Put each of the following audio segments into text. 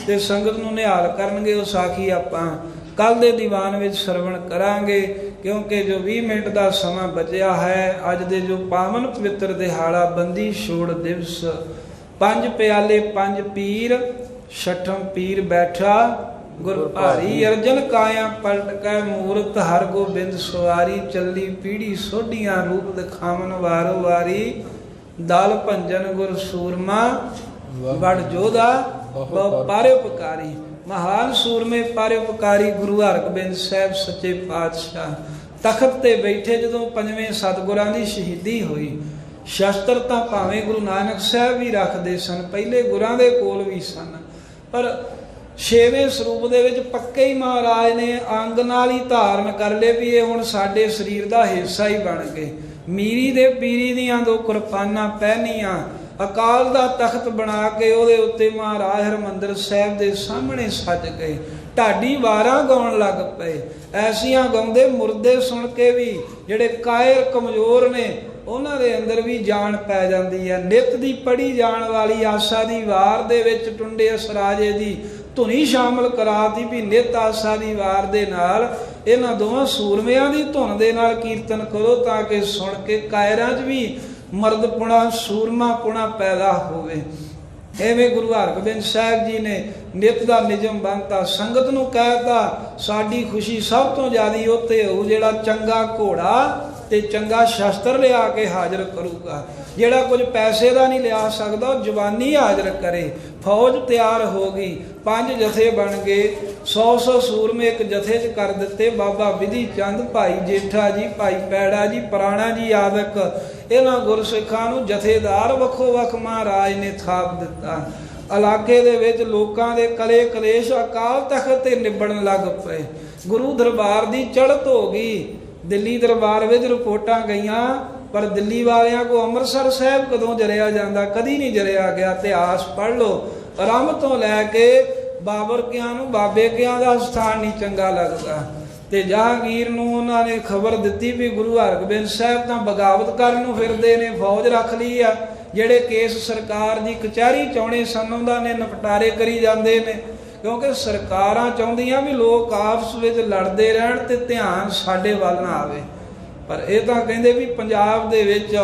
ਤੇ ਸੰਗਤ ਨੂੰ ਨਿਹਾਲ ਕਰਨਗੇ। ਉਹ ਸਾਖੀ ਆਪਾਂ ਕੱਲ੍ਹ ਦੇ ਦੀਵਾਨ ਵਿੱਚ ਸਰਵਣ ਕਰਾਂਗੇ, ਕਿਉਂਕਿ ਜੋ 20 ਮਿੰਟ ਦਾ ਸਮਾਂ ਬਚਿਆ ਹੈ ਅੱਜ ਦੇ ਜੋ ਪਾਵਨ ਪਵਿੱਤਰ ਦਿਹਾੜਾ ਬੰਦੀ ਛੋੜ ਦਿਵਸ। 5 ਪਿਆਲੇ 5 ਪੀਰ, 6ਠਮ ਪੀਰ ਬੈਠਾ ਗੁਰ ਭਾਰੀ। ਅਰਜਨ ਕਾਇਆ ਪਲਟ ਕੈ ਮੂਰਤ, ਹਰ ਗੋਬਿੰਦ ਸਵਾਰੀ। ਚੱਲੀ ਪੀੜੀ ਸੋਢੀਆਂ ਰੂਪ ਦਿਖਾਵਨ ਵਾਰੋ ਵਾਰੀ। ਦਲ ਭੰਜਨ ਗੁਰ ਸੂਰਮਾ, ਵੜ ਜੋਧਾ ਪਰਉਪਕਾਰੀ। ਮਹਾਨ ਸੂਰਮੇ ਪਰਉਪਕਾਰੀ ਗੁਰੂ ਹਰਗੋਬਿੰਦ ਸਾਹਿਬ ਸੱਚੇ ਪਾਤਸ਼ਾਹ ਤਖਤ ਤੇ ਬੈਠੇ ਜਦੋਂ 5ਵੇਂ ਸਤਿਗੁਰਾਂ ਦੀ ਸ਼ਹੀਦੀ ਹੋਈ। ਸ਼ਸਤਰ ਤਾਂ ਭਾਵੇਂ ਗੁਰੂ ਨਾਨਕ ਸਾਹਿਬ ਵੀ ਰੱਖਦੇ ਸਨ, ਪਹਿਲੇ ਗੁਰਾਂ ਦੇ ਕੋਲ ਵੀ ਸਨ, ਪਰ 6ਵੇਂ ਸਰੂਪ ਦੇ ਵਿੱਚ ਪੱਕੇ ਹੀ ਮਹਾਰਾਜ ਨੇ ਅੰਗ ਨਾਲ ਹੀ ਧਾਰਨ ਕਰ ਲਏ ਵੀ ਇਹ ਹੁਣ ਸਾਡੇ ਸਰੀਰ ਦਾ ਹਿੱਸਾ ਹੀ ਬਣ ਗਏ। ਮੀਰੀ ਦੇ ਪੀਰੀ ਦੀਆਂ 2 ਕਿਰਪਾਨਾਂ ਪਹਿਨੀਆਂ, ਅਕਾਲ ਦਾ ਤਖਤ ਬਣਾ ਕੇ ਉਹਦੇ ਉੱਤੇ ਮਹਾਰਾਜ ਹਰਿਮੰਦਰ ਸਾਹਿਬ ਦੇ ਸਾਹਮਣੇ ਸੱਜ ਗਏ। ਢਾਡੀ ਵਾਰਾਂ ਗਾਉਣ ਲੱਗ ਪਏ। ਐਸੀਆਂ ਗਾਉਂਦੇ ਮੁਰਦੇ ਸੁਣ ਕੇ ਵੀ ਜਿਹੜੇ ਕਾਇਰ ਕਮਜ਼ੋਰ ਨੇ ਉਹਨਾਂ ਦੇ ਅੰਦਰ ਵੀ ਜਾਨ ਪੈ ਜਾਂਦੀ ਹੈ। ਨਿੱਤ ਦੀ ਪੜ੍ਹੀ ਜਾਣ ਵਾਲੀ ਆਸਾ ਦੀ ਵਾਰ ਦੇ ਵਿੱਚ ਟੁੰਡੇ ਅਸਰਾਜੇ ਦੀ ਧੁਨੀ ਸ਼ਾਮਲ ਕਰਾਤੀ ਵੀ ਨਿੱਤ ਆਸਾ ਦੀ ਵਾਰ ਦੇ ਨਾਲ ਇਹਨਾਂ ਦੋਵਾਂ ਸੂਰਮਿਆਂ ਦੀ ਧੁਨ ਦੇ ਨਾਲ ਕੀਰਤਨ ਕਰੋ, ਤਾਂ ਕਿ ਸੁਣ ਕੇ ਕਾਇਰਾਂ 'ਚ ਵੀ ਮਰਦ ਪੁਣਾ ਸੂਰਮਾ ਪੁਣਾ ਪੈਦਾ ਹੋਵੇ। ਐਵੇਂ ਗੁਰੂ ਹਰਗੋਬਿੰਦ ਸਾਹਿਬ ਜੀ ਨੇ ਨਿੱਤ ਦਾ ਨਿਯਮ ਬੰਨਤਾ। ਸੰਗਤ ਨੂੰ ਕਹਿਤਾ ਸਾਡੀ ਖੁਸ਼ੀ ਸਭ ਤੋਂ ਜ਼ਿਆਦਾ ਉੱਥੇ ਹੋਊ ਜਿਹੜਾ ਚੰਗਾ ਘੋੜਾ ਤੇ ਚੰਗਾ ਸ਼ਸਤਰ ਲਿਆ ਕੇ ਹਾਜ਼ਰ ਕਰੂਗਾ। ਜਿਹੜਾ ਕੁਝ ਪੈਸੇ ਦਾ ਨਹੀਂ ਲਿਆ ਸਕਦਾ ਉਹ ਜਵਾਨੀ ਹਾਜ਼ਰ ਕਰੇ। ਫੌਜ ਤਿਆਰ ਹੋ ਗਈ, 5 ਜਥੇ ਬਣ ਗਏ, 100 ਸੂਰਮੇ ਇੱਕ ਜਥੇ 'ਚ ਕਰ ਦਿੱਤੇ। ਬਾਬਾ ਵਿਧੀ ਚੰਦ, ਭਾਈ ਜੇਠਾ ਜੀ, ਭਾਈ ਪੈੜਾ ਜੀ, ਪੁਰਾਣਾ ਜੀ ਆਦਿਕ ਇਹਨਾਂ ਗੁਰਸਿੱਖਾਂ ਨੂੰ ਜਥੇਦਾਰ ਵੱਖੋ ਵੱਖ ਮਹਾਰਾਜ ਨੇ ਥਾਪ ਦਿੱਤਾ। ਇਲਾਕੇ ਦੇ ਵਿੱਚ ਲੋਕਾਂ ਦੇ ਕਲੇ ਕਲੇਸ਼ ਅਕਾਲ ਤਖਤ ਤੇ ਨਿਬੜਨ ਲੱਗ ਪਏ। ਗੁਰੂ ਦਰਬਾਰ ਦੀ ਚੜ੍ਹਤ ਹੋ ਗਈ। ਦਿੱਲੀ ਦਰਬਾਰ ਵਿੱਚ ਰਿਪੋਰਟਾਂ ਗਈਆਂ, ਪਰ ਦਿੱਲੀ ਵਾਲਿਆਂ ਕੋ ਅੰਮ੍ਰਿਤਸਰ ਸਾਹਿਬ ਕਦੋਂ ਜਰਿਆ ਜਾਂਦਾ? ਕਦੀ ਨਹੀਂ ਜਰਿਆ ਗਿਆ। ਇਤਿਹਾਸ ਪੜ੍ਹ ਲਓ, ਆਰੰਭ ਤੋਂ ਲੈ ਕੇ ਬਾਬਰ ਕਿਆਂ ਨੂੰ ਬਾਬੇ ਕਿਆਂ ਦਾ ਸਥਾਨ ਨਹੀਂ ਚੰਗਾ ਲੱਗਦਾ। ਤੇ ਜਹਾਂਗੀਰ ਨੂੰ ਉਹਨਾਂ ਨੇ ਖਬਰ ਦਿੱਤੀ ਵੀ ਗੁਰੂ ਹਰਗੋਬਿੰਦ ਸਾਹਿਬ ਤਾਂ ਬਗਾਵਤ ਕਰਨ ਨੂੰ ਫਿਰਦੇ ਨੇ, ਫੌਜ ਰੱਖ ਲਈ ਆ। ਜਿਹੜੇ ਕੇਸ ਸਰਕਾਰ ਦੀ ਕਚਹਿਰੀ ਚਾਉਣੇ ਸਨ ਉਹਨਾਂ ਨੇ ਨਿਪਟਾਰੇ ਕਰੀ ਜਾਂਦੇ ਨੇ, ਕਿਉਂਕਿ ਸਰਕਾਰਾਂ ਚਾਹੁੰਦੀਆਂ ਵੀ ਲੋਕ ਆਪਸ ਵਿੱਚ ਲੜਦੇ ਰਹਿਣ ਤੇ ਧਿਆਨ ਸਾਡੇ ਵੱਲ ਨਾ ਆਵੇ। ਪਰ ਇਹ ਤਾਂ ਕਹਿੰਦੇ ਵੀ ਪੰਜਾਬ ਦੇ ਵਿੱਚ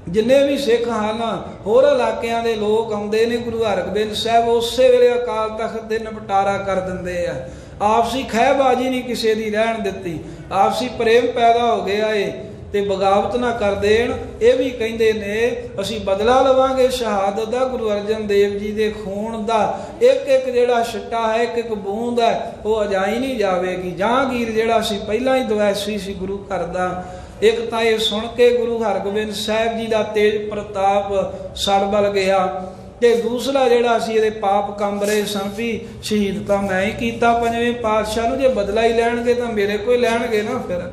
ਜਿੰਨੇ ਵੀ ਸਿੱਖ ਹਨ, ਹੋਰ ਇਲਾਕਿਆਂ ਦੇ ਲੋਕ ਆਉਂਦੇ ਨੇ ਗੁਰੂ ਹਰਗੋਬਿੰਦ ਸਾਹਿਬ ਉਸੇ ਵੇਲੇ ਅਕਾਲ ਤਖਤ ਦੇ ਨਿਪਟਾਰਾ ਕਰ ਦਿੰਦੇ ਆ। ਆਪਸੀ ਖਹਿਬਾਜ਼ੀ ਨਹੀਂ ਕਿਸੇ ਦੀ ਰਹਿਣ ਦਿੱਤੀ, ਆਪਸੀ ਪ੍ਰੇਮ ਪੈਦਾ ਹੋ ਗਿਆ ਏ ਤੇ ਬਗਾਵਤ ਨਾ ਕਰ ਦੇਣ। ਇਹ ਵੀ ਕਹਿੰਦੇ ਨੇ ਅਸੀਂ ਬਦਲਾ ਲਵਾਂਗੇ ਸ਼ਹਾਦਤ ਦਾ, ਗੁਰੂ ਅਰਜਨ ਦੇਵ ਜੀ ਦੇ ਖੂਨ ਦਾ। ਇੱਕ ਇੱਕ ਜਿਹੜਾ ਛਿੱਟਾ ਹੈ, ਇੱਕ ਇੱਕ ਬੂੰਦ ਹੈ, ਉਹ ਅਜਾਈ ਨਹੀਂ ਜਾਵੇਗੀ। ਜਹਾਂਗੀਰ ਜਿਹੜਾ ਸੀ ਪਹਿਲਾਂ ਹੀ ਦਵੈਸੀ ਸੀ ਗੁਰੂ ਘਰ ਦਾ। ਇੱਕ ਤਾਂ ਇਹ ਸੁਣ ਕੇ ਗੁਰੂ ਹਰਗੋਬਿੰਦ ਸਾਹਿਬ ਜੀ ਦਾ ਤੇਜ ਪ੍ਰਤਾਪ ਸੜ ਬਲ ਗਿਆ, ਤੇ ਦੂਸਰਾ ਜਿਹੜਾ ਸੀ ਇਹਦੇ ਪਾਪ ਕੰਬ ਰਹੇ ਸਨ ਵੀ ਸ਼ਹੀਦ ਤਾਂ ਮੈਂ ਹੀ ਕੀਤਾ 5ਵੇਂ ਪਾਤਸ਼ਾਹ ਨੂੰ, ਜੇ ਬਦਲਾ ਹੀ ਲੈਣਗੇ ਤਾਂ ਮੇਰੇ ਕੋਲ ਲੈਣਗੇ ਨਾ। ਫਿਰ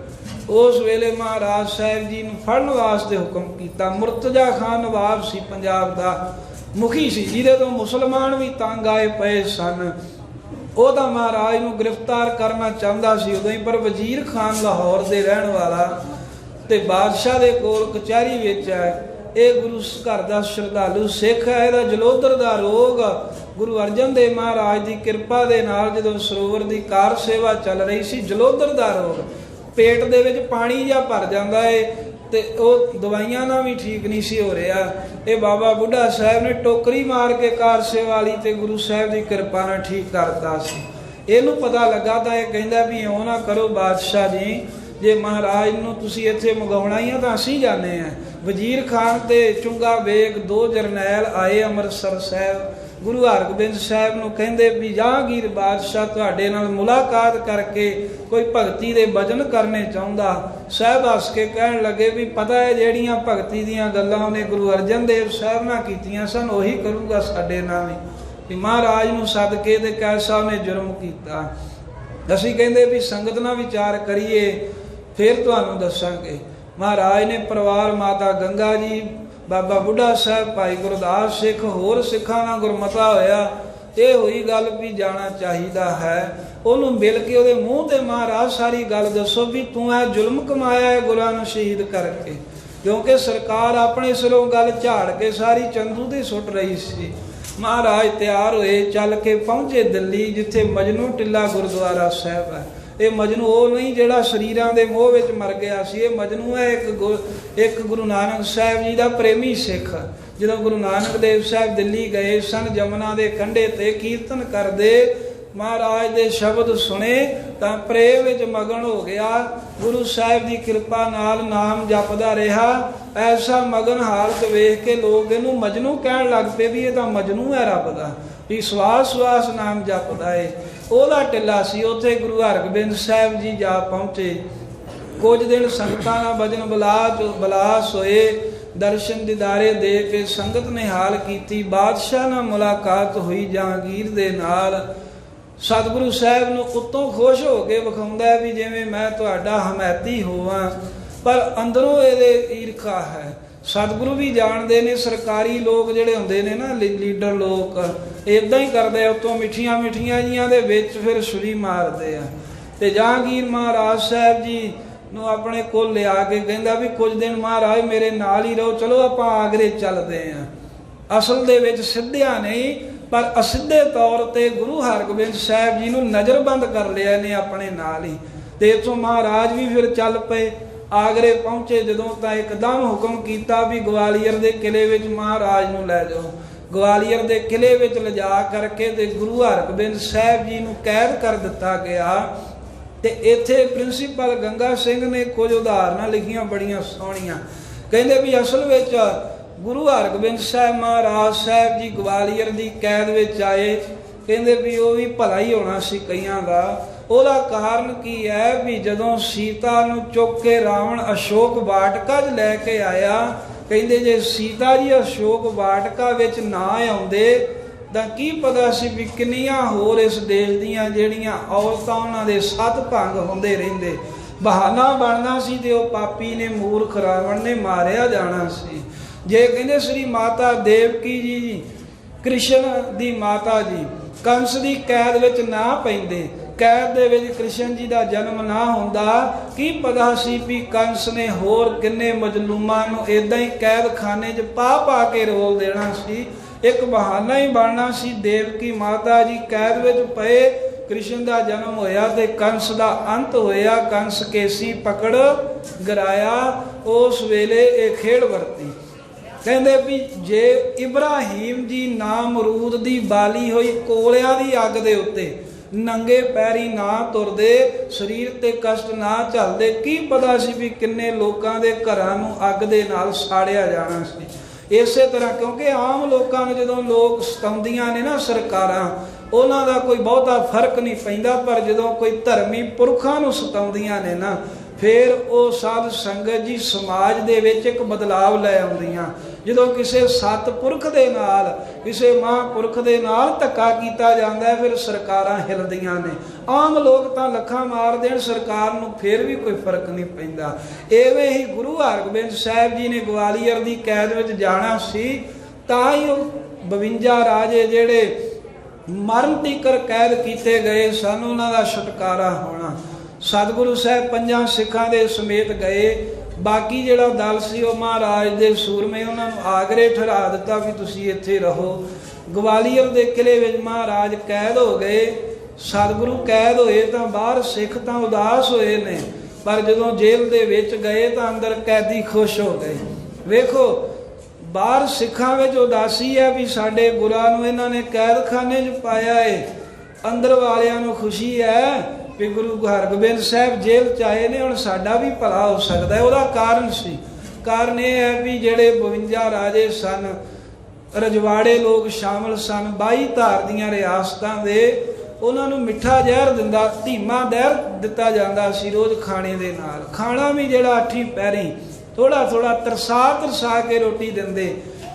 ਉਸ ਵੇਲੇ ਮਹਾਰਾਜ ਸਾਹਿਬ ਜੀ ਨੂੰ ਫੜਨ ਵਾਸਤੇ ਹੁਕਮ ਕੀਤਾ। ਮੁਰਤਜ਼ਾ ਖਾਨ ਨਵਾਬ ਸੀ ਪੰਜਾਬ ਦਾ, ਮੁਖੀ ਸੀ, ਜਿਹਦੇ ਤੋਂ ਮੁਸਲਮਾਨ ਵੀ ਤੰਗ ਆਏ ਪਏ ਸਨ। ਉਹ ਤਾਂ ਮਹਾਰਾਜ ਨੂੰ ਗ੍ਰਿਫਤਾਰ ਕਰਨਾ ਚਾਹੁੰਦਾ ਸੀ ਉਦੋਂ ਹੀ, ਪਰ ਵਜ਼ੀਰ ਖਾਨ ਲਾਹੌਰ ਦੇ ਰਹਿਣ ਵਾਲਾ ਤੇ ਬਾਦਸ਼ਾਹ ਦੇ ਕੋਲ ਕਚਹਿਰੀ ਵਿੱਚ ਹੈ। ਇਹ ਗੁਰੂ ਘਰ ਦਾ ਸ਼ਰਧਾਲੂ ਸਿੱਖ ਹੈ। ਇਹਦਾ ਜਲੋਧਰ ਦਾ ਰੋਗ ਗੁਰੂ ਅਰਜਨ ਦੇਵ ਮਹਾਰਾਜ ਦੀ ਕਿਰਪਾ ਦੇ ਨਾਲ ਜਦੋਂ ਸਰੋਵਰ ਦੀ ਕਾਰ ਸੇਵਾ ਚੱਲ ਰਹੀ ਸੀ, ਜਲੋਧਰ ਦਾ ਰੋਗ, ਪੇਟ ਦੇ ਵਿੱਚ ਪਾਣੀ ਜਿਹਾ ਭਰ ਜਾਂਦਾ ਏ ਤੇ ਉਹ ਦਵਾਈਆਂ ਨਾਲ ਵੀ ਠੀਕ ਨਹੀਂ ਸੀ ਹੋ ਰਿਹਾ। ਇਹ ਬਾਬਾ ਬੁੱਢਾ ਸਾਹਿਬ ਨੇ ਟੋਕਰੀ ਮਾਰ ਕੇ ਕਾਰ ਸੇਵਾ ਵਾਲੀ ਤੇ ਗੁਰੂ ਸਾਹਿਬ ਦੀ ਕਿਰਪਾ ਨਾਲ ਠੀਕ ਕਰਤਾ ਸੀ। ਇਹਨੂੰ ਪਤਾ ਲੱਗਾ ਤਾਂ ਇਹ ਕਹਿੰਦਾ ਵੀ ਇਉਂ ਨਾ ਕਰੋ ਬਾਦਸ਼ਾਹ ਜੀ, ਜੇ ਮਹਾਰਾਜ ਨੂੰ ਤੁਸੀਂ ਇੱਥੇ ਮੰਗਾਉਣਾ ਹੀ ਆ ਤਾਂ ਅਸੀਂ ਜਾਂਦੇ ਹਾਂ। ਵਜ਼ੀਰ ਖਾਨ ਤੇ ਚੁੰਗਾ ਬੇਗ 2 ਜਰਨੈਲ ਆਏ ਅੰਮ੍ਰਿਤਸਰ ਸਾਹਿਬ। ਗੁਰੂ ਹਰਗੋਬਿੰਦ ਸਾਹਿਬ ਨੂੰ ਕਹਿੰਦੇ ਵੀ ਜਹਾਂਗੀਰ ਬਾਦਸ਼ਾਹ ਤੁਹਾਡੇ ਨਾਲ ਮੁਲਾਕਾਤ ਕਰਕੇ ਕੋਈ ਭਗਤੀ ਦੇ ਭਜਨ ਕਰਨੇ ਚਾਹੁੰਦਾ। ਸਾਹਿਬ ਹੱਸ ਕੇ ਕਹਿਣ ਲੱਗੇ ਵੀ ਪਤਾ ਹੈ ਜਿਹੜੀਆਂ ਭਗਤੀ ਦੀਆਂ ਗੱਲਾਂ ਉਹਨੇ ਗੁਰੂ ਅਰਜਨ ਦੇਵ ਸਾਹਿਬ ਨਾਲ ਕੀਤੀਆਂ ਸਨ ਉਹੀ ਕਰੂਗਾ ਸਾਡੇ ਨਾਲ ਵੀ ਮਹਾਰਾਜ ਨੂੰ ਸਦਕੇ ਤੇ ਕੈਸਾ ਉਹਨੇ ਜੁਰਮ ਕੀਤਾ। ਅਸੀਂ ਕਹਿੰਦੇ ਵੀ ਸੰਗਤ ਨਾਲ ਵਿਚਾਰ ਕਰੀਏ ਫਿਰ ਤੁਹਾਨੂੰ ਦੱਸਾਂਗੇ। ਮਹਾਰਾਜ ਨੇ ਪਰਿਵਾਰ ਮਾਤਾ ਗੰਗਾ ਜੀ, ਬਾਬਾ ਬੁੱਢਾ ਸਾਹਿਬ, ਭਾਈ ਗੁਰਦਾਸ ਸਿੱਖ, ਹੋਰ ਸਿੱਖਾਂ ਨਾਲ ਗੁਰਮਤਾ ਹੋਇਆ। ਇਹ ਹੋਈ ਗੱਲ ਵੀ ਜਾਣਾ ਚਾਹੀਦਾ ਹੈ। ਉਹਨੂੰ ਮਿਲ ਕੇ ਉਹਦੇ ਮੂੰਹ ਤੇ ਮਹਾਰਾਜ ਸਾਰੀ ਗੱਲ ਦੱਸੋ ਵੀ ਤੂੰ ਇਹ ਜ਼ੁਲਮ ਕਮਾਇਆ ਹੈ ਗੁਰਾਂ ਨੂੰ ਸ਼ਹੀਦ ਕਰਕੇ, ਕਿਉਂਕਿ ਸਰਕਾਰ ਆਪਣੇ ਸਿਰੋਂ ਗੱਲ ਝਾੜ ਕੇ ਸਾਰੀ ਚੰਦੂ ਦੀ ਸੁੱਟ ਰਹੀ ਸੀ। महाराज तैयार हुए, चल के पहुँचे दिल्ली, जिथे मजनू टिला गुरुद्वारा साहब है। ये मजनू वो नहीं जिहड़ा शरीरां दे मोह विच मर गया सी, ये मजनू है एक गुरु नानक साहब जी का प्रेमी सिख। जो गुरु नानक देव साहब दिल्ली गए सन, जमुना के कंढे ते कीर्तन करते महाराज दे शब्द सुने तां प्रेम विच मगन हो गया। गुरु साहब की कृपा नाल नाम जपदा रहा। ऐसा मगन हालत वेख के लोग इहनूं मजनू कहण लग पे भी ये तां मजनू है रब दा, भी सवास सवास नाम जपदा है। ओहदा टिला सी, उत्थे गुरु हरगोबिंद साहब जी जा पहुँचे। कुछ दिन संगतां नाल भजन बिलास होए, दर्शन दीदारे दे के संगत ने हाल की। बादशाह नाल मुलाकात हुई जहांगीर दे नाल। सतगुरु साहब नूं उत्तों खुश हो के विखाउंदा है भी जिवें मैं तुहाडा हमैती होवां, पर अंदरों इहदे ईरखा है। सतगुरु भी जानते ने सरकारी लोग जिहड़े हुंदे ने ना लीडर लोग इदां ही करदे, उत्तों मिठियां मिठियां जिहां दे विच फिर छुरी मारदे आ। ते जहांगीर महाराज साहब जी नूं अपने कोल लिया के कहंदा भी कुछ दिन महाराज मेरे नाल ही रहो, चलो आपां आगरे चलदे आ। असल दे विच सिद्धिया नहीं पर असिद्धे तौर पर गुरु हरगोबिंद साहब जी नूं नज़रबंद कर लिया ने अपने नाल ही। ते इत्थों महाराज भी फिर चल पे। आगरे पहुँचे जदों तां एकदम हुक्म किया भी ग्वालियर के किले विच महाराज नूं लै जाओ। ग्वालियर के किले विच लिजा करके ते गुरु हरगोबिंद साहब जी नूं कैद कर दिता गया। ते इत्थे प्रिंसीपल गंगा सिंह ने कुछ उदाहरण लिखियां बड़ियां सोहणियां। कहंदे भी असल विच गुरु हरगोबिंद साहब महाराज साहब जी ग्वालियर की कैद विच आए। कहंदे भी वो भी भला ही होना सी कईयां दा। ਉਹਦਾ ਕਾਰਨ ਕੀ ਹੈ ਵੀ ਜਦੋਂ ਸੀਤਾ ਨੂੰ ਚੁੱਕ ਕੇ ਰਾਵਣ ਅਸ਼ੋਕ ਵਾਟਕਾ 'ਚ ਲੈ ਕੇ ਆਇਆ, ਕਹਿੰਦੇ ਜੇ ਸੀਤਾ ਜੀ ਅਸ਼ੋਕ ਵਾਟਕਾ ਵਿੱਚ ਨਾ ਆਉਂਦੇ ਤਾਂ ਕੀ ਪਤਾ ਸੀ ਵੀ ਕਿੰਨੀਆਂ ਹੋਰ ਇਸ ਦੇਸ਼ ਦੀਆਂ ਜਿਹੜੀਆਂ ਔਰਤਾਂ ਉਹਨਾਂ ਦੇ ਸੱਤ ਭੰਗ ਹੁੰਦੇ ਰਹਿੰਦੇ। ਬਹਾਨਾ ਬਣਨਾ ਸੀ ਤੇ ਉਹ ਪਾਪੀ ਨੇ ਮੂਰਖ ਰਾਵਣ ਨੇ ਮਾਰਿਆ ਜਾਣਾ ਸੀ। ਜੇ ਕਹਿੰਦੇ ਸ੍ਰੀ ਮਾਤਾ ਦੇਵਕੀ ਜੀ ਕ੍ਰਿਸ਼ਨ ਦੀ ਮਾਤਾ ਜੀ ਕੰਸ ਦੀ ਕੈਦ ਵਿੱਚ ਨਾ ਪੈਂਦੇ, कैद दे विच कृष्ण जी का जन्म ना होंदा, की पता सी भी कंस ने होर किन्ने मजलूमां नूं इदां ही कैद खाने च पा के रोल देना सी। एक बहाना ही बनना सी। देवकी माता जी कैद विच पए, कृष्ण का जन्म होया ते कंस का अंत होया। कंस केसी पकड़ गिराया। उस वेले ये खेड़ वरती। कहंदे भी जे इब्राहिम जी नामरूद की बाली हुई कोलियां दी अग दे उत्ते नंगे पैरी ना तुरदे, शरीर ते कष्ट ना झलदे, की पता सी भी किन्ने लोकां दे घरां नूं अग दे नाल साड़िया जाना सी। इसे तरह क्योंकि आम लोगों ने जो लोग सताउंदियां ने ना सरकारां, उन्हां दा कोई बहुता फर्क नहीं पैंदा, पर जो कोई धर्मी पुरखां नूं सताउंदियां ने ना फिर वो साध संगत जी समाज दे विच एक बदलाव लै आउंदियां। जो किसी सतपुरख दे नाल किसी महापुरख दे नाल धक्का कीता जांदा है, फिर सरकारां हिलदियां ने। आम लोग तां लखां मार देण सरकार नूं फिर भी कोई फर्क नहीं पैंदा। इवें ही गुरु हरगोबिंद साहब जी ने ग्वालियर की कैद विच जाना सी, तां ही 52 राजे जिहड़े मरण तੀਕਰ कैद कीते गए सन, उन्हां दा छुटकारा होना। सतगुरु साहब 5 सिखां दे समेत गए। बाकी जिहड़ा दल सी वो महाराज दे सूरमे उन्होंने आगरे ठहरा दिता भी तुसीं इत्थे रहो। ग्वालियर के किले विच महाराज कैद हो गए। सतगुरु कैद होए तो बाहर सिख तो उदास होए ने, पर जदों जेल दे विच गए तो अंदर कैदी खुश हो गए। वेखो बाहर सिखां विच उदासी है भी साडे गुरां नूं इन्हां ने कैद खाने च पाया है, अंदर वालियां नूं खुशी है भी गुरु हरगोबिंद साहब जेल च आए ने, हुण साडा भी भला हो सकता है। उसदा कारण सी, कारण यह है भी जिहड़े 52 राजे सन, रजवाड़े लोग शामिल सन, 22 धार दीआं रियासतां दे, उन्हां नूं मिठा जहर दिंदा, धीमा जहर दिता जांदा सी रोज़ खाने दे नाल। खाना भी जिहड़ा 8 पैरी थोड़ा थोड़ा तरसा के रोटी दिंदे,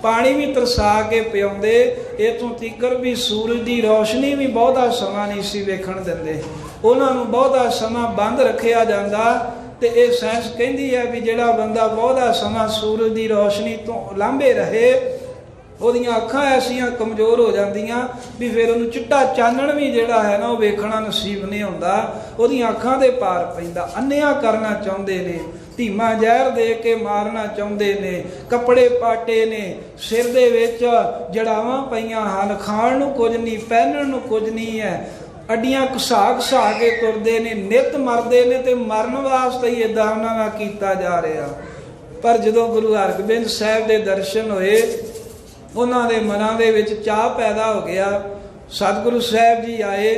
पानी भी तरसा के पियाउंदे। इत्थों तੀਕਰ भी सूरज की रोशनी भी बहुता समा नहीं सी वेखण दिंदे, उन्होंने बहुता समा बंद रखिया जाता। तो यह साइंस कहती है भी जिहड़ा बंदा बहुता समा सूरज की रोशनी तो लांभे रहे, उहदियां अखां ऐसियां कमज़ोर हो जांदियां भी फिर उन्होंने चिट्टा चानण भी जिहड़ा है ना वो वेखना नसीब नहीं होंदा, उहदियां अखां दे पार पैंदा। अन्निया करना चाहुंदे ने ਧੀਮਾ ਜ਼ਹਿਰ ਦੇ ਕੇ ਮਾਰਨਾ ਚਾਹੁੰਦੇ ਨੇ, ਕੱਪੜੇ ਪਾਟੇ ਨੇ, ਸਿਰ ਦੇ ਵਿੱਚ ਜੜਾਵਾਂ ਪਈਆਂ ਹਨ, ਖਾਣ ਨੂੰ ਕੁਝ ਨਹੀਂ, ਪਹਿਨਣ ਨੂੰ ਕੁਝ ਨਹੀਂ ਹੈ, ਅੱਡੀਆਂ ਘਸਾ ਕੇ ਤੁਰਦੇ ਨੇ, ਨਿੱਤ ਮਰਦੇ ਨੇ ਤੇ ਮਰਨ ਵਾਸਤੇ ਹੀ ਇਦਾਂ ਉਹਨਾਂ ਨਾਲ ਕੀਤਾ ਜਾ ਰਿਹਾ। ਪਰ ਜਦੋਂ ਗੁਰੂ ਹਰਗੋਬਿੰਦ ਸਾਹਿਬ ਦੇ ਦਰਸ਼ਨ ਹੋਏ, ਉਹਨਾਂ ਦੇ ਮਨਾਂ ਦੇ ਵਿੱਚ ਚਾਹ ਪੈਦਾ ਹੋ ਗਿਆ। ਸਤਿਗੁਰੂ ਸਾਹਿਬ ਜੀ ਆਏ,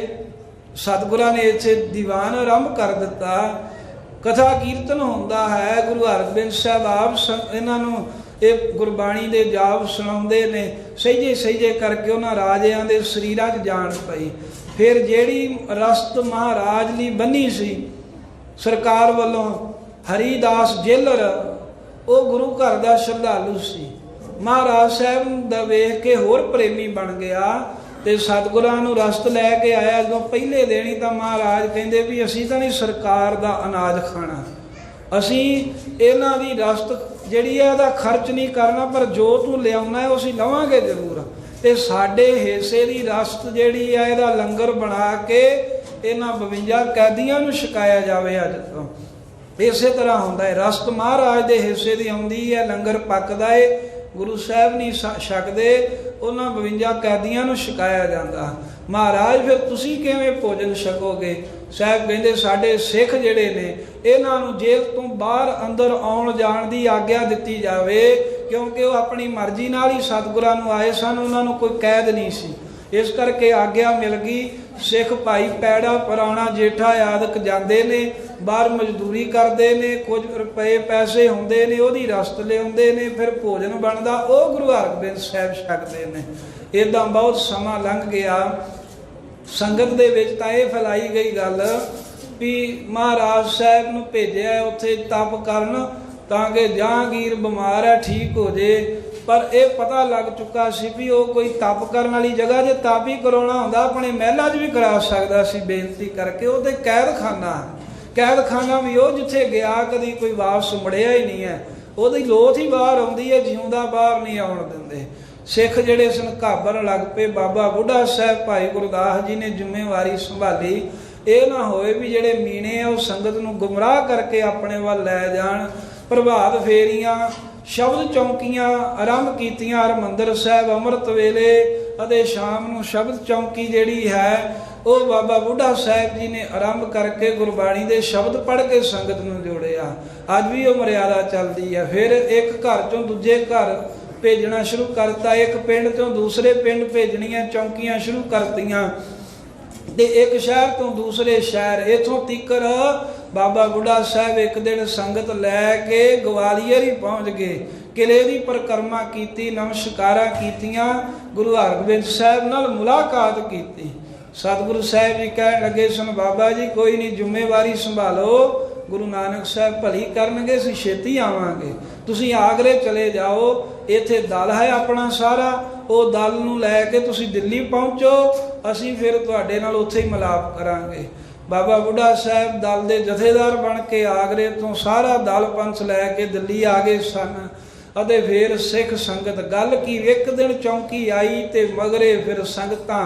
ਸਤਿਗੁਰਾਂ ਨੇ ਇੱਥੇ ਦੀਵਾਨ ਆਰੰਭ ਕਰ ਦਿੱਤਾ, ਕਥਾ ਕੀਰਤਨ ਹੁੰਦਾ ਹੈ। ਗੁਰੂ ਹਰਗੋਬਿੰਦ ਸਾਹਿਬ ਆਪ ਇਹਨਾਂ ਨੂੰ ਇਹ ਗੁਰਬਾਣੀ ਦੇ ਜਾਪ ਸੁਣਾਉਂਦੇ ਨੇ। ਸਹਿਜੇ ਸਹਿਜੇ ਕਰਕੇ ਉਹਨਾਂ ਰਾਜਿਆਂ ਦੇ ਸਰੀਰਾਂ 'ਚ ਜਾਣ ਪਈ। ਫਿਰ ਜਿਹੜੀ ਰਸਤ ਮਹਾਰਾਜ ਲਈ ਬੰਨੀ ਸੀ ਸਰਕਾਰ ਵੱਲੋਂ, ਹਰੀਦਾਸ ਜੇਲਰ ਉਹ ਗੁਰੂ ਘਰ ਦਾ ਸ਼ਰਧਾਲੂ ਸੀ। ਮਹਾਰਾਜ ਸਾਹਿਬ ਦਾ ਵੇਖ ਕੇ ਹੋਰ ਪ੍ਰੇਮੀ ਬਣ ਗਿਆ ਤੇ ਸਤਿਗੁਰਾਂ ਨੂੰ ਰਸਤ ਲੈ ਕੇ ਆਇਆ। ਜਦੋਂ ਪਹਿਲੇ ਦੇਣੀ ਤਾਂ ਮਹਾਰਾਜ ਕਹਿੰਦੇ ਵੀ ਅਸੀਂ ਤਾਂ ਨਹੀਂ ਸਰਕਾਰ ਦਾ ਅਨਾਜ ਖਾਣਾ, ਅਸੀਂ ਇਹਨਾਂ ਦੀ ਰਸਤ ਜਿਹੜੀ ਹੈ ਇਹਦਾ ਖਰਚ ਨਹੀਂ ਕਰਨਾ, ਪਰ ਜੋ ਤੂੰ ਲਿਆਉਣਾ ਹੈ ਉਹ ਅਸੀਂ ਲਵਾਂਗੇ ਜ਼ਰੂਰ। ਤੇ ਸਾਡੇ ਹਿੱਸੇ ਦੀ ਰਸਤ ਜਿਹੜੀ ਹੈ ਇਹਦਾ ਲੰਗਰ ਬਣਾ ਕੇ ਇਹਨਾਂ 52 ਕੈਦੀਆਂ ਨੂੰ ਛਕਾਇਆ ਜਾਵੇ ਅੱਜ ਤੋਂ। ਇਸੇ ਤਰ੍ਹਾਂ ਹੁੰਦਾ ਹੈ, ਰਸਤ ਮਹਾਰਾਜ ਦੇ ਹਿੱਸੇ ਦੀ ਆਉਂਦੀ ਹੈ, ਲੰਗਰ ਪੱਕਦਾ ਹੈ, ਗੁਰੂ ਸਾਹਿਬ ਨਹੀਂ ਛਕਦੇ, ਉਹਨਾਂ 52 ਕੈਦੀਆਂ ਨੂੰ ਛਕਾਇਆ ਜਾਂਦਾ। ਮਹਾਰਾਜ ਫਿਰ ਤੁਸੀਂ ਕਿਵੇਂ ਭੋਜਨ ਛਕੋਗੇ? ਸਾਹਿਬ ਕਹਿੰਦੇ ਸਾਡੇ ਸਿੱਖ ਜਿਹੜੇ ਨੇ ਇਹਨਾਂ ਨੂੰ ਜੇਲ੍ਹ ਤੋਂ ਬਾਹਰ ਅੰਦਰ ਆਉਣ ਜਾਣ ਦੀ ਆਗਿਆ ਦਿੱਤੀ ਜਾਵੇ, ਕਿਉਂਕਿ ਉਹ ਆਪਣੀ ਮਰਜ਼ੀ ਨਾਲ ਹੀ ਸਤਿਗੁਰਾਂ ਨੂੰ ਆਏ ਸਨ, ਉਹਨਾਂ ਨੂੰ ਕੋਈ ਕੈਦ ਨਹੀਂ ਸੀ। ਇਸ ਕਰਕੇ ਆਗਿਆ ਮਿਲ ਗਈ। ਸਿੱਖ ਭਾਈ ਪੈੜਾ ਪੁਰਾਣਾ ਜੇਠਾ ਆਦਿਕ ਜਾਂਦੇ ਨੇ, ਬਾਹਰ ਮਜ਼ਦੂਰੀ ਕਰਦੇ ਨੇ, ਕੁਝ ਰੁਪਏ ਪੈਸੇ ਹੁੰਦੇ ਨੇ, ਉਹਦੀ ਰਸਤ ਲਿਆਉਂਦੇ ਨੇ, ਫਿਰ ਭੋਜਨ ਬਣਦਾ, ਉਹ ਗੁਰੂ ਹਰਗੋਬਿੰਦ ਸਾਹਿਬ ਛਕਦੇ ਨੇ। ਇੱਦਾਂ ਬਹੁਤ ਸਮਾਂ ਲੰਘ ਗਿਆ। ਸੰਗਤ ਦੇ ਵਿੱਚ ਤਾਂ ਇਹ ਫੈਲਾਈ ਗਈ ਗੱਲ ਵੀ ਮਹਾਰਾਜ ਸਾਹਿਬ ਨੂੰ ਭੇਜਿਆ ਉੱਥੇ ਤਪ ਕਰਨ ਤਾਂ ਕਿ ਜਹਾਂਗੀਰ ਬਿਮਾਰ ਹੈ, ਠੀਕ ਹੋ ਜੇ। ਪਰ ਇਹ ਪਤਾ ਲੱਗ ਚੁੱਕਾ ਸੀ ਵੀ ਉਹ ਕੋਈ ਤਪ ਕਰਨ ਵਾਲੀ ਜਗ੍ਹਾ, ਜੇ ਤਪ ਹੀ ਕਰਾਉਣਾ ਹੁੰਦਾ ਆਪਣੇ ਮਹਿਲਾਂ 'ਚ ਵੀ ਕਰਾ ਸਕਦਾ ਸੀ ਬੇਨਤੀ ਕਰਕੇ। ਉਹ ਤੇ ਕੈਦਖਾਨਾ ਵੀ ਉਹ ਜਿੱਥੇ ਗਿਆ ਕਦੀ ਕੋਈ ਵਾਪਸ ਮੁੜਿਆ ਹੀ ਨਹੀਂ ਹੈ, ਉਹਦੀ ਲੋਥ ਹੀ ਬਾਹਰ ਆਉਂਦੀ ਹੈ, ਜਿਉਂਦਾ ਬਾਹਰ ਨਹੀਂ ਆਉਣ ਦਿੰਦੇ। ਸਿੱਖ ਜਿਹੜੇ ਸਨ ਘਾਬਰਨ ਲੱਗ ਪਏ। ਬਾਬਾ ਬੁੱਢਾ ਸਾਹਿਬ ਭਾਈ ਗੁਰਦਾਸ ਜੀ ਨੇ ਜ਼ਿੰਮੇਵਾਰੀ ਸੰਭਾਲੀ, ਇਹ ਨਾ ਹੋਏ ਵੀ ਜਿਹੜੇ ਮੀਣੇ ਆ ਉਹ ਸੰਗਤ ਨੂੰ ਗੁੰਮਰਾਹ ਕਰਕੇ ਆਪਣੇ ਵੱਲ ਲੈ ਜਾਣ। ਪ੍ਰਭਾਤ ਫੇਰੀਆਂ, ਸ਼ਬਦ ਚੌਂਕੀਆਂ ਆਰੰਭ ਕੀਤੀਆਂ ਹਰਿਮੰਦਰ ਸਾਹਿਬ ਅੰਮ੍ਰਿਤ ਵੇਲੇ, ਅਤੇ ਸ਼ਾਮ ਨੂੰ ਸ਼ਬਦ ਚੌਂਕੀ ਜਿਹੜੀ ਹੈ ਉਹ ਬਾਬਾ ਬੁੱਢਾ ਸਾਹਿਬ ਜੀ ਨੇ ਆਰੰਭ ਕਰਕੇ ਗੁਰਬਾਣੀ ਦੇ ਸ਼ਬਦ ਪੜ੍ਹ ਕੇ ਸੰਗਤ ਨੂੰ ਜੋੜਿਆ। ਅੱਜ ਵੀ ਉਹ ਮਰਿਆਦਾ ਚੱਲਦੀ ਹੈ। ਫਿਰ ਇੱਕ ਘਰ ਚੋਂ ਦੂਜੇ ਘਰ ਭੇਜਣਾ ਸ਼ੁਰੂ ਕਰਤਾ, ਇੱਕ ਪਿੰਡ ਤੋਂ ਦੂਸਰੇ ਪਿੰਡ ਭੇਜਣੀਆਂ ਚੌਂਕੀਆਂ ਸ਼ੁਰੂ ਕਰਤੀਆਂ, ਤੇ ਇੱਕ ਸ਼ਹਿਰ ਤੋਂ ਦੂਸਰੇ ਸ਼ਹਿਰ। ਇੱਥੋਂ ਤੀਕਰ ਬਾਬਾ ਬੁੱਢਾ ਸਾਹਿਬ ਇੱਕ ਦਿਨ ਸੰਗਤ ਲੈ ਕੇ ਗਵਾਲੀਅਰ ਹੀ ਪਹੁੰਚ ਗਏ। ਕਿਲੇ ਦੀ ਪਰਿਕਰਮਾ ਕੀਤੀ, ਨਮਸਕਾਰਾਂ ਕੀਤੀਆਂ, ਗੁਰੂ ਹਰਗੋਬਿੰਦ ਸਾਹਿਬ ਨਾਲ ਮੁਲਾਕਾਤ ਕੀਤੀ। ਸਤਿਗੁਰੂ ਸਾਹਿਬ ਜੀ ਕਹਿਣ ਲੱਗੇ ਸਨ, ਬਾਬਾ ਜੀ ਕੋਈ ਨਹੀਂ, ਜ਼ਿੰਮੇਵਾਰੀ ਸੰਭਾਲੋ, ਗੁਰੂ ਨਾਨਕ ਸਾਹਿਬ ਭਲੀ ਕਰਨਗੇ, ਅਸੀਂ ਛੇਤੀ ਆਵਾਂਗੇ। ਤੁਸੀਂ ਆਗਰੇ ਚਲੇ ਜਾਓ, ਇੱਥੇ ਦਲ ਹੈ ਆਪਣਾ ਸਾਰਾ, ਉਹ ਦਲ ਨੂੰ ਲੈ ਕੇ ਤੁਸੀਂ ਦਿੱਲੀ ਪਹੁੰਚੋ, ਅਸੀਂ ਫਿਰ ਤੁਹਾਡੇ ਨਾਲ ਉੱਥੇ ਹੀ ਮਿਲਾਪ ਕਰਾਂਗੇ। ਬਾਬਾ ਬੁੱਢਾ ਸਾਹਿਬ ਦਲ ਦੇ ਜਥੇਦਾਰ ਬਣ ਕੇ ਆਗਰੇ ਤੋਂ ਸਾਰਾ ਦਲ ਪੰਥ ਲੈ ਕੇ ਦਿੱਲੀ ਆ ਗਏ ਸਨ। ਅਤੇ ਫਿਰ ਸਿੱਖ ਸੰਗਤ, ਗੱਲ ਕੀ, ਇੱਕ ਦਿਨ ਚੌਂਕੀ ਆਈ ਤੇ ਮਗਰੇ ਫਿਰ ਸੰਗਤਾਂ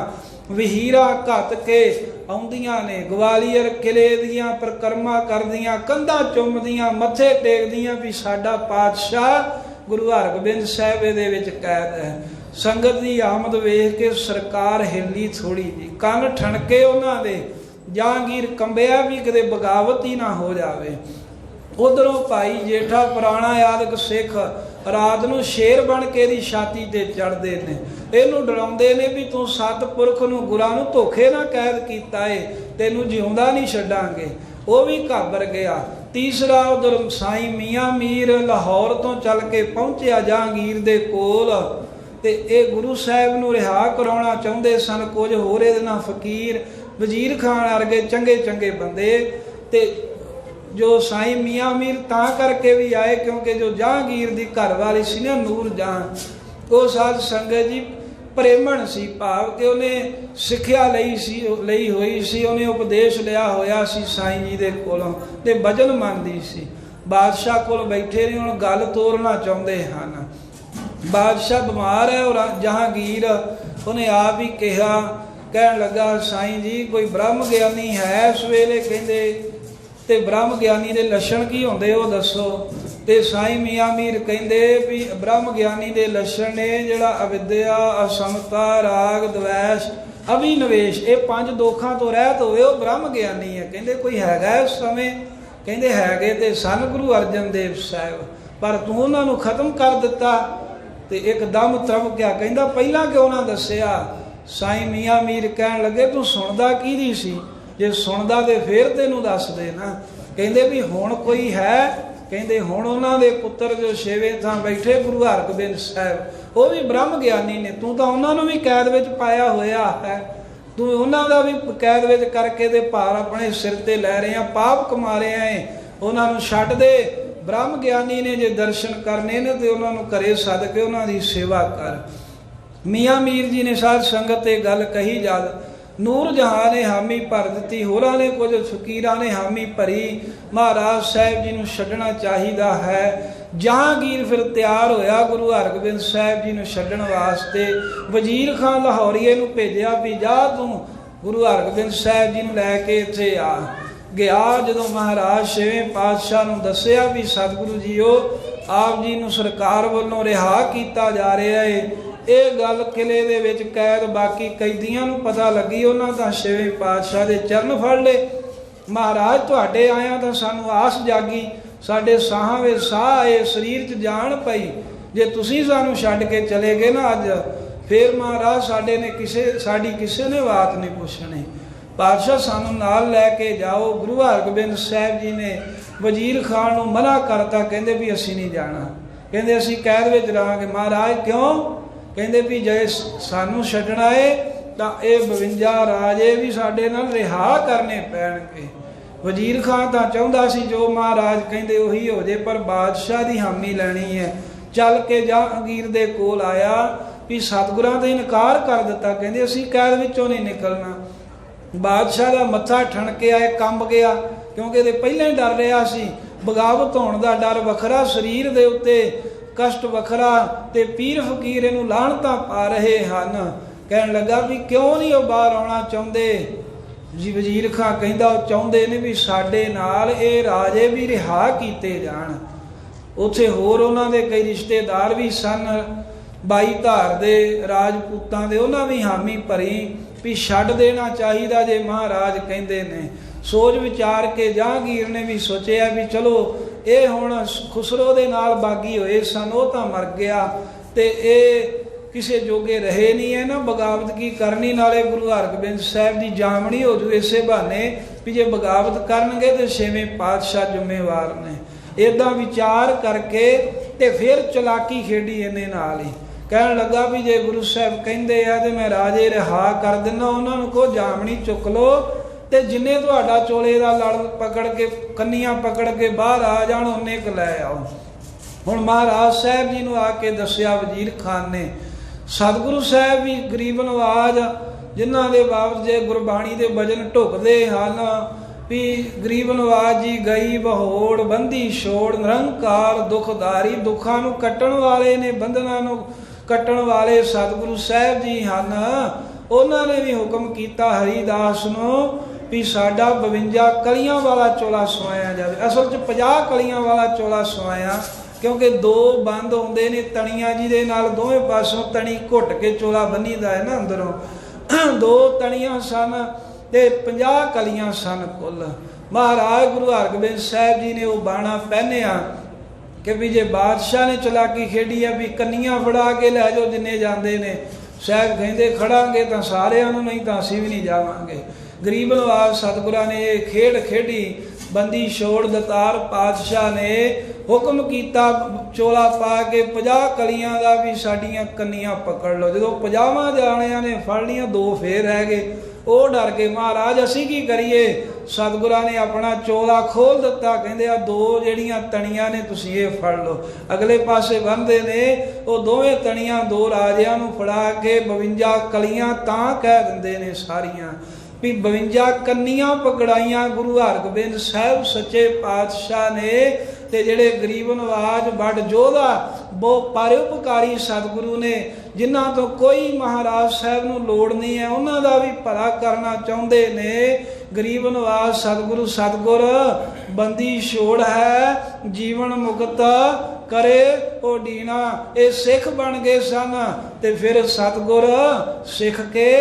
ਵਹੀਰਾ ਘੱਤ ਕੇ ਆਉਂਦੀਆਂ ਨੇ, ਗਵਾਲੀਅਰ ਕਿਲੇ ਦੀਆਂ ਪਰਿਕਰਮਾ ਕਰਦੀਆਂ, ਕੰਧਾਂ ਚੁੰਮਦੀਆਂ, ਮੱਥੇ ਟੇਕਦੀਆਂ ਵੀ ਸਾਡਾ ਪਾਤਸ਼ਾਹ ਗੁਰੂ ਹਰਗੋਬਿੰਦ ਸਾਹਿਬ ਇਹਦੇ ਵਿੱਚ ਕੈਦ ਹੈ। ਸੰਗਤ ਦੀ ਆਮਦ ਵੇਖ ਕੇ ਸਰਕਾਰ ਹਿੱਲੀ ਥੋੜੀ ਜੀ, ਕੰਨ ਠਣਕੇ ਉਹਨਾਂ ਦੇ, ਜਹਾਂਗੀਰ ਕੰਬਿਆ ਵੀ ਕਿਤੇ ਬਗਾਵਤ ਹੀ ਨਾ ਹੋ ਜਾਵੇ। ਉਧਰੋਂ ਭਾਈ ਜੇਠਾ ਪੁਰਾਣਾ ਆਦਿਕ ਸਿੱਖ ਰਾਤ ਨੂੰ ਸ਼ੇਰ ਬਣ ਕੇ ਇਹਦੀ ਛਾਤੀ ਤੇ ਚੜ੍ਹਦੇ ਨੇ, ਇਹਨੂੰ ਡਰਾਉਂਦੇ ਨੇ ਵੀ ਤੂੰ ਸਤਿਪੁਰਖ ਨੂੰ ਗੁਰਾਂ ਨੂੰ ਧੋਖੇ ਨਾਲ ਕੈਦ ਕੀਤਾ ਏ, ਤੈਨੂੰ ਜਿਉਂਦਾ ਨਹੀਂ ਛੱਡਾਂਗੇ। ਉਹ ਵੀ ਘਾਬਰ ਗਿਆ। ਤੀਸਰਾ ਉਧਰ ਸਾਈਂ ਮੀਆਂ ਮੀਰ ਲਾਹੌਰ ਤੋਂ ਚੱਲ ਕੇ ਪਹੁੰਚਿਆ ਜਹਾਂਗੀਰ ਦੇ ਕੋਲ, ਤੇ ਇਹ ਗੁਰੂ ਸਾਹਿਬ ਨੂੰ ਰਿਹਾ ਕਰਾਉਣਾ ਚਾਹੁੰਦੇ ਸਨ। ਕੁਝ ਹੋਰ ਇਹਦੇ ਨਾਲ ਫਕੀਰ ਵਜ਼ੀਰ ਖਾਨ ਵਰਗੇ ਚੰਗੇ ਚੰਗੇ ਬੰਦੇ, ਤੇ ਜੋ ਸਾਈਂ ਮੀਆਂ ਮੀਰ ਤਾਂ ਕਰਕੇ ਵੀ ਆਏ ਕਿਉਂਕਿ ਜੋ ਜਹਾਂਗੀਰ ਦੀ ਘਰ ਵਾਲੀ ਸੀ ਨਾ ਨੂਰ ਜਹਾਂ, ਉਹ ਸਾਧ ਸੰਗਤ ਜੀ ਪ੍ਰੇਮਣ ਸੀ, ਭਾਵ ਕਿ ਉਹਨੇ ਸਿੱਖਿਆ ਲਈ ਹੋਈ ਸੀ, ਉਹਨੇ ਉਪਦੇਸ਼ ਲਿਆ ਹੋਇਆ ਸੀ ਸਾਈਂ ਜੀ ਦੇ ਕੋਲੋਂ, ਤੇ ਭਜਨ ਮੰਨਦੀ ਸੀ। ਬਾਦਸ਼ਾਹ ਕੋਲ ਬੈਠੇ ਨੇ, ਹੁਣ ਗੱਲ ਤੋਰਨਾ ਚਾਹੁੰਦੇ ਹਨ। ਬਾਦਸ਼ਾਹ ਬਿਮਾਰ ਹੈ, ਔਰ ਜਹਾਂਗੀਰ ਉਹਨੇ ਆਪ ਹੀ ਕਿਹਾ, ਕਹਿਣ ਲੱਗਾ ਸਾਈਂ ਜੀ ਕੋਈ ਬ੍ਰਹਮ ਗਿਆਨੀ ਹੈ ਇਸ ਵੇਲੇ? ਕਹਿੰਦੇ ਤੇ ਬ੍ਰਹਮ ਗਿਆਨੀ ਦੇ ਲੱਛਣ ਕੀ ਹੁੰਦੇ ਉਹ ਦੱਸੋ। ਤੇ ਸਾਈਂ ਮੀਆਂ ਮੀਰ ਕਹਿੰਦੇ ਵੀ ਬ੍ਰਹਮ ਗਿਆਨੀ ਦੇ ਲੱਛਣ ਨੇ ਜਿਹੜਾ ਅਵਿਦਿਆ, ਅਸਮਤਾ, ਰਾਗ, ਦਵੈਸ਼, ਅਭਿਨਵੇਸ਼, ਇਹ 5 ਦੋਖਾਂ ਤੋਂ ਰਹਿਤ ਹੋਵੇ ਉਹ ਬ੍ਰਹਮ ਗਿਆਨੀ ਹੈ। ਕਹਿੰਦੇ ਕੋਈ ਹੈਗਾ ਇਸ ਸਮੇਂ? ਕਹਿੰਦੇ ਹੈਗੇ ਤੇ ਸਨ ਗੁਰੂ ਅਰਜਨ ਦੇਵ ਸਾਹਿਬ, ਪਰ ਤੂੰ ਉਹਨਾਂ ਨੂੰ ਖਤਮ ਕਰ ਦਿੱਤਾ। ਤੇ ਇੱਕਦਮ ਤਰਪ ਗਿਆ, ਕਹਿੰਦਾ ਪਹਿਲਾਂ ਕਿਉਂ ਨਾ ਦੱਸਿਆ? ਸਾਈਂ ਮੀਆਂ ਮੀਰ ਕਹਿਣ ਲੱਗੇ ਤੂੰ ਸੁਣਦਾ ਕਿਹਦੀ ਸੀ? ਜੇ ਸੁਣਦਾ ਤੇ ਫੇਰ ਤੈਨੂੰ ਦੱਸ ਦੇ ਨਾ। ਕਹਿੰਦੇ ਵੀ ਹੁਣ ਕੋਈ ਹੈ? ਕਹਿੰਦੇ ਹੁਣ ਉਹਨਾਂ ਦੇ ਪੁੱਤਰ ਜੋ 6ਵੇਂ ਥਾਂ ਬੈਠੇ ਗੁਰੂ ਹਰਗੋਬਿੰਦ ਸਾਹਿਬ, ਉਹ ਵੀ ਬ੍ਰਹਮ ਗਿਆਨੀ ਨੇ। ਤੂੰ ਤਾਂ ਉਹਨਾਂ ਨੂੰ ਵੀ ਕੈਦ ਵਿੱਚ ਪਾਇਆ ਹੋਇਆ ਹੈ, ਤੂੰ ਉਹਨਾਂ ਦਾ ਵੀ ਕੈਦ ਵਿੱਚ ਕਰਕੇ ਤੇ ਭਾਰ ਆਪਣੇ ਸਿਰ ਤੇ ਲੈ ਰਿਹਾ, ਪਾਪ ਕਮਾ ਰਿਹਾ ਹੈ। ਉਹਨਾਂ ਨੂੰ ਛੱਡ ਦੇ। ਬ੍ਰਹਮ ਗਿਆਨੀ ਨੇ ਜੇ ਦਰਸ਼ਨ ਕਰਨੇ ਨੇ ਤੇ ਉਹਨਾਂ ਨੂੰ ਘਰੇ ਸੱਦ ਕੇ ਉਹਨਾਂ ਦੀ ਸੇਵਾ ਕਰ। ਮੀਆਂ ਮੀਰ ਜੀ ਨੇ ਸਾਧ ਸੰਗਤ ਤੇ ਗੱਲ ਕਹੀ। ਜਦ ਨੂਰ ਜਹਾਂ ਨੇ ਹਾਮੀ ਭਰ ਦਿੱਤੀ, ਹੋਰਾਂ ਨੇ ਕੁਝ ਫਕੀਰਾਂ ਨੇ ਹਾਮੀ ਭਰੀ। ਮਹਾਰਾਜ ਸਾਹਿਬ ਜੀ ਨੂੰ ਛੱਡਣਾ ਚਾਹੀਦਾ ਹੈ। ਜਹਾਂਗੀਰ ਫਿਰ ਤਿਆਰ ਹੋਇਆ ਗੁਰੂ ਹਰਗੋਬਿੰਦ ਸਾਹਿਬ ਜੀ ਨੂੰ ਛੱਡਣ ਵਾਸਤੇ। ਵਜ਼ੀਰ ਖਾਨ ਲਾਹੌਰੀਏ ਨੂੰ ਭੇਜਿਆ ਵੀ ਜਾ ਤੂੰ ਗੁਰੂ ਹਰਗੋਬਿੰਦ ਸਾਹਿਬ ਜੀ ਨੂੰ ਲੈ ਕੇ ਇੱਥੇ ਆ। ਗਿਆ ਜਦੋਂ ਮਹਾਰਾਜ 6ਵੇਂ ਪਾਤਸ਼ਾਹ ਨੂੰ ਦੱਸਿਆ ਵੀ ਸਤਿਗੁਰੂ ਜੀਓ ਆਪ ਜੀ ਨੂੰ ਸਰਕਾਰ ਵੱਲੋਂ ਰਿਹਾ ਕੀਤਾ ਜਾ ਰਿਹਾ ਹੈ, ਇਹ ਗੱਲ ਕਿਲੇ ਦੇ ਵਿੱਚ ਕੈਦ ਬਾਕੀ ਕੈਦੀਆਂ ਨੂੰ ਪਤਾ ਲੱਗੀ। ਉਹਨਾਂ ਤਾਂ 6ਵੇਂ ਪਾਤਸ਼ਾਹ ਦੇ ਚਰਨ ਫੜ ਲਏ। ਮਹਾਰਾਜ ਤੁਹਾਡੇ ਆਇਆ ਤਾਂ ਸਾਨੂੰ ਆਸ ਜਾਗੀ, ਸਾਡੇ ਸਾਹਾਂ ਵਿੱਚ ਸਾਹ ਆਏ, ਸਰੀਰ 'ਚ ਜਾਨ ਪਈ। ਜੇ ਤੁਸੀਂ ਸਾਨੂੰ ਛੱਡ ਕੇ ਚਲੇ ਗਏ ਨਾ ਅੱਜ, ਫਿਰ ਮਹਾਰਾਜ ਸਾਡੀ ਕਿਸੇ ਨੇ ਬਾਤ ਨਹੀਂ ਪੁੱਛਣੀ। ਪਾਤਸ਼ਾਹ ਸਾਨੂੰ ਨਾਲ ਲੈ ਕੇ ਜਾਓ। ਗੁਰੂ ਹਰਗੋਬਿੰਦ ਸਾਹਿਬ ਜੀ ਨੇ ਵਜ਼ੀਰ ਖਾਨ ਨੂੰ ਮਨਾ ਕਰਤਾ, ਕਹਿੰਦੇ ਵੀ ਅਸੀਂ ਨਹੀਂ ਜਾਣਾ, ਕਹਿੰਦੇ ਅਸੀਂ ਕੈਦ ਵਿੱਚ ਰਹਾਂਗੇ। ਮਹਾਰਾਜ ਕਿਉਂ? ਕਹਿੰਦੇ ਵੀ ਜੇ ਸਾਨੂੰ ਛੱਡਣਾ ਏ ਤਾਂ ਇਹ 52 ਰਾਜੇ ਵੀ ਸਾਡੇ ਨਾਲ ਰਿਹਾ ਕਰਨੇ ਪੈਣਗੇ। ਵਜ਼ੀਰ ਖਾਨ ਤਾਂ ਚਾਹੁੰਦਾ ਸੀ ਜੋ ਮਹਾਰਾਜ ਕਹਿੰਦੇ ਉਹੀ ਹੋ ਜੇ, ਪਰ ਬਾਦਸ਼ਾਹ ਦੀ ਹਾਮੀ ਲੈਣੀ ਹੈ। ਚੱਲ ਕੇ ਜਹਾਂਗੀਰ ਦੇ ਕੋਲ ਆਇਆ ਵੀ ਸਤਿਗੁਰਾਂ ਦਾ ਇਨਕਾਰ ਕਰ ਦਿੱਤਾ, ਕਹਿੰਦੇ ਅਸੀਂ ਕੈਦ ਵਿੱਚੋਂ ਨਹੀਂ ਨਿਕਲਣਾ। ਬਾਦਸ਼ਾਹ ਦਾ ਮੱਥਾ ਠਣਕਿਆ, ਕੰਬ ਗਿਆ, ਕਿਉਂਕਿ ਇਹਦੇ ਪਹਿਲਾਂ ਹੀ ਡਰ ਰਿਹਾ ਸੀ। ਬਗਾਵਤ ਹੋਣ ਦਾ ਡਰ ਵੱਖਰਾ, ਸਰੀਰ ਦੇ ਉੱਤੇ ਕਸ਼ਟ ਵੱਖਰਾ, ਤੇ ਪੀਰ ਫਕੀਰ ਇਹਨੂੰ ਲਾਹਣਤਾਂ ਪਾ ਰਹੇ ਹਨ। ਕਹਿਣ ਲੱਗਾ ਵੀ ਕਿਉਂ ਨਹੀਂ ਉਹ ਬਾਹਰ ਆਉਣਾ ਚਾਹੁੰਦੇ? ਜੀ ਵਜ਼ੀਰ ਖਾਂ ਕਹਿੰਦਾ ਉਹ ਚਾਹੁੰਦੇ ਨੇ ਵੀ ਸਾਡੇ ਨਾਲ ਇਹ ਰਾਜੇ ਵੀ ਰਿਹਾ ਕੀਤੇ ਜਾਣ। ਉੱਥੇ ਹੋਰ ਉਹਨਾਂ ਦੇ ਕਈ ਰਿਸ਼ਤੇਦਾਰ ਵੀ ਸਨ, 22 ਧਾਰ ਦੇ ਰਾਜਪੂਤਾਂ ਦੇ, ਉਹਨਾਂ ਵੀ ਹਾਮੀ ਭਰੀ ਵੀ ਛੱਡ ਦੇਣਾ ਚਾਹੀਦਾ ਜੇ ਮਹਾਰਾਜ ਕਹਿੰਦੇ ਨੇ। ਸੋਚ ਵਿਚਾਰ ਕੇ ਜਹਾਂਗੀਰ ਨੇ ਵੀ ਸੋਚਿਆ ਵੀ ਚਲੋ ਇਹ ਹੁਣ ਖੁਸਰੋ ਦੇ ਨਾਲ ਬਾਗੀ ਹੋਏ ਸਨ, ਉਹ ਤਾਂ ਮਰ ਗਿਆ ਤੇ ਇਹ ਕਿਸੇ ਜੋਗੇ ਰਹੇ ਨਹੀਂ ਹੈ ਨਾ, ਬਗਾਵਤ ਕੀ ਕਰਨੀ। ਨਾਲੇ ਗੁਰੂ ਹਰਗੋਬਿੰਦ ਸਾਹਿਬ ਦੀ ਜਾਮਣੀ ਹੋ ਜੂ ਇਸੇ ਬਹਾਨੇ ਵੀ ਜੇ ਬਗਾਵਤ ਕਰਨਗੇ ਤੇ 6ਵੇਂ ਪਾਤਸ਼ਾਹ ਜ਼ਿੰਮੇਵਾਰ ਨੇ। ਇੱਦਾਂ ਵਿਚਾਰ ਕਰਕੇ ਤੇ ਫਿਰ ਚਲਾਕੀ ਖੇਡੀ ਇਹਨੇ ਨਾਲ ਹੀ। ਕਹਿਣ ਲੱਗਾ ਵੀ ਜੇ ਗੁਰੂ ਸਾਹਿਬ ਕਹਿੰਦੇ ਆ ਤੇ ਮੈਂ ਰਾਜੇ ਰਿਹਾ ਕਰ ਦਿੰਦਾ, ਉਹਨਾਂ ਨੂੰ ਕਹੋ ਜਾਮਣੀ ਚੁੱਕ ਲਓ ਤੇ ਜਿੰਨੇ ਤੁਹਾਡਾ ਚੋਲੇ ਦਾ ਲੜ ਪਕੜ ਕੇ ਕੰਨੀਆਂ ਪਕੜ ਕੇ ਬਾਹਰ ਆ ਜਾਣ ਉਹਨੇ ਕੁ ਲੈ ਆਓ। ਹੁਣ ਮਹਾਰਾਜ ਸਾਹਿਬ ਜੀ ਨੂੰ ਆ ਕੇ ਦੱਸਿਆ ਵਜ਼ੀਰ ਖਾਨ ਨੇ। ਸਤਿਗੁਰੂ ਸਾਹਿਬ ਵੀ ਗਰੀਬ ਨਵਾਜ, ਜਿਨ੍ਹਾਂ ਦੇ ਬਾਬਤ ਜੇ ਗੁਰਬਾਣੀ ਦੇ ਵਜਨ ਢੁਕਦੇ ਹਨ ਵੀ ਗਰੀਬ ਨਵਾਜ ਜੀ ਗਈ ਬਹੋੜ ਬੰਦੀ ਛੋੜ, ਨਿਰੰਕਾਰ ਦੁਖਦਾਰੀ, ਦੁੱਖਾਂ ਨੂੰ ਕੱਟਣ ਵਾਲੇ ਨੇ, ਬੰਧਨਾਂ ਨੂੰ ਕੱਟਣ ਵਾਲੇ ਸਤਿਗੁਰੂ ਸਾਹਿਬ ਜੀ ਹਨ। ਉਹਨਾਂ ਨੇ ਵੀ ਹੁਕਮ ਕੀਤਾ ਹਰੀਦਾਸ ਨੂੰ ਵੀ ਸਾਡਾ 52 ਕਲੀਆਂ ਵਾਲਾ ਚੋਲਾ ਸਵਾਇਆ ਜਾਵੇ। ਅਸਲ 'ਚ 50 ਕਲੀਆਂ ਵਾਲਾ ਚੋਲਾ ਸਵਾਇਆ, ਕਿਉਂਕਿ 2 ਬੰਦ ਹੁੰਦੇ ਨੇ ਤਣੀਆਂ ਜਿਹਦੇ ਨਾਲ ਦੋਵੇਂ ਪਾਸੋਂ ਤਣੀ ਘੁੱਟ ਕੇ ਚੋਲਾ ਬੰਨੀਦਾ ਹੈ ਨਾ ਅੰਦਰੋਂ। 2 ਤਣੀਆਂ ਸਨ ਤੇ 50 ਕਲੀਆਂ ਸਨ ਕੁੱਲ। ਮਹਾਰਾਜ ਗੁਰੂ ਹਰਗੋਬਿੰਦ ਸਾਹਿਬ ਜੀ ਨੇ ਉਹ ਬਾਣਾ ਪਹਿਨਿਆ ਕਿ ਵੀ ਜੇ ਬਾਦਸ਼ਾਹ ਨੇ ਚਲਾਕੀ ਖੇਡੀ ਆ ਵੀ ਕੰਨੀਆਂ ਫੜਾ ਕੇ ਲੈ ਜਾਓ ਜਿੰਨੇ ਜਾਂਦੇ ਨੇ। ਸਾਹਿਬ ਕਹਿੰਦੇ ਖੜਾਂਗੇ ਤਾਂ ਸਾਰਿਆਂ ਨੂੰ, ਨਹੀਂ ਤਾਂ ਅਸੀਂ ਵੀ ਨਹੀਂ ਜਾਵਾਂਗੇ। ਗਰੀਬ ਨਵਾਜ਼ ਸਤਿਗੁਰਾਂ ਨੇ ਇਹ ਖੇਡ ਖੇਡੀ। ਬੰਦੀ ਛੋੜ ਦਤਾਰ ਪਾਤਸ਼ਾਹ ਨੇ ਹੁਕਮ ਕੀਤਾ ਚੋਲਾ ਪਾ ਕੇ 50 ਕਲੀਆਂ ਦਾ ਵੀ ਸਾਡੀਆਂ ਕੰਨੀਆਂ ਪਕੜ ਲਓ। ਜਦੋਂ 50 ਜਾਣਿਆਂ ਨੇ ਫੜ ਲੀਆਂ, 2 ਫੇਰ ਰਹਿ ਗਏ। ਉਹ ਡਰ ਗਏ, ਮਹਾਰਾਜ ਅਸੀਂ ਕੀ ਕਰੀਏ? ਸਤਿਗੁਰਾਂ ਨੇ ਆਪਣਾ ਚੋਲਾ ਖੋਲ ਦਿੱਤਾ, ਕਹਿੰਦੇ ਆ 2 ਜਿਹੜੀਆਂ ਤਣੀਆਂ ਨੇ ਤੁਸੀਂ ਇਹ ਫੜ ਲਓ। ਅਗਲੇ ਪਾਸੇ ਬੰਨਦੇ ਨੇ ਉਹ ਦੋਵੇਂ ਤਣੀਆਂ 2 ਰਾਜਿਆਂ ਨੂੰ ਫੜਾ ਕੇ 52 ਕਲੀਆਂ ਤਾਂ ਕਹਿ ਦਿੰਦੇ ਨੇ ਸਾਰੀਆਂ ਵੀ 52 ਕੰਨੀਆਂ ਪਕੜਾਈਆਂ ਗੁਰੂ ਹਰਗੋਬਿੰਦ ਸਾਹਿਬ ਸੱਚੇ ਪਾਤਸ਼ਾਹ ਨੇ। ਤੇ ਜਿਹੜੇ ਗਰੀਬ ਨਵਾਜ ਵੱਡ ਯੋਧਾ ਬਹੁਤ ਪਰਉਪਕਾਰੀ ਸਤਿਗੁਰੂ ਨੇ, ਜਿਨ੍ਹਾਂ ਤੋਂ ਕੋਈ ਮਹਾਰਾਜ ਸਾਹਿਬ ਨੂੰ ਲੋੜ ਨਹੀਂ ਹੈ, ਉਹਨਾਂ ਦਾ ਵੀ ਭਲਾ ਕਰਨਾ ਚਾਹੁੰਦੇ ਨੇ। ਗਰੀਬ ਨਵਾਜ ਸਤਿਗੁਰੂ ਸਤਿਗੁਰ ਬੰਦੀ ਛੋੜ ਹੈ ਜੀਵਨ ਮੁਕਤ ਕਰੇ ਉਹ ਡੀਨਾ। ਇਹ ਸਿੱਖ ਬਣ ਗਏ ਸਨ ਤੇ ਫਿਰ ਸਤਿਗੁਰ ਸਿੱਖ ਕੇ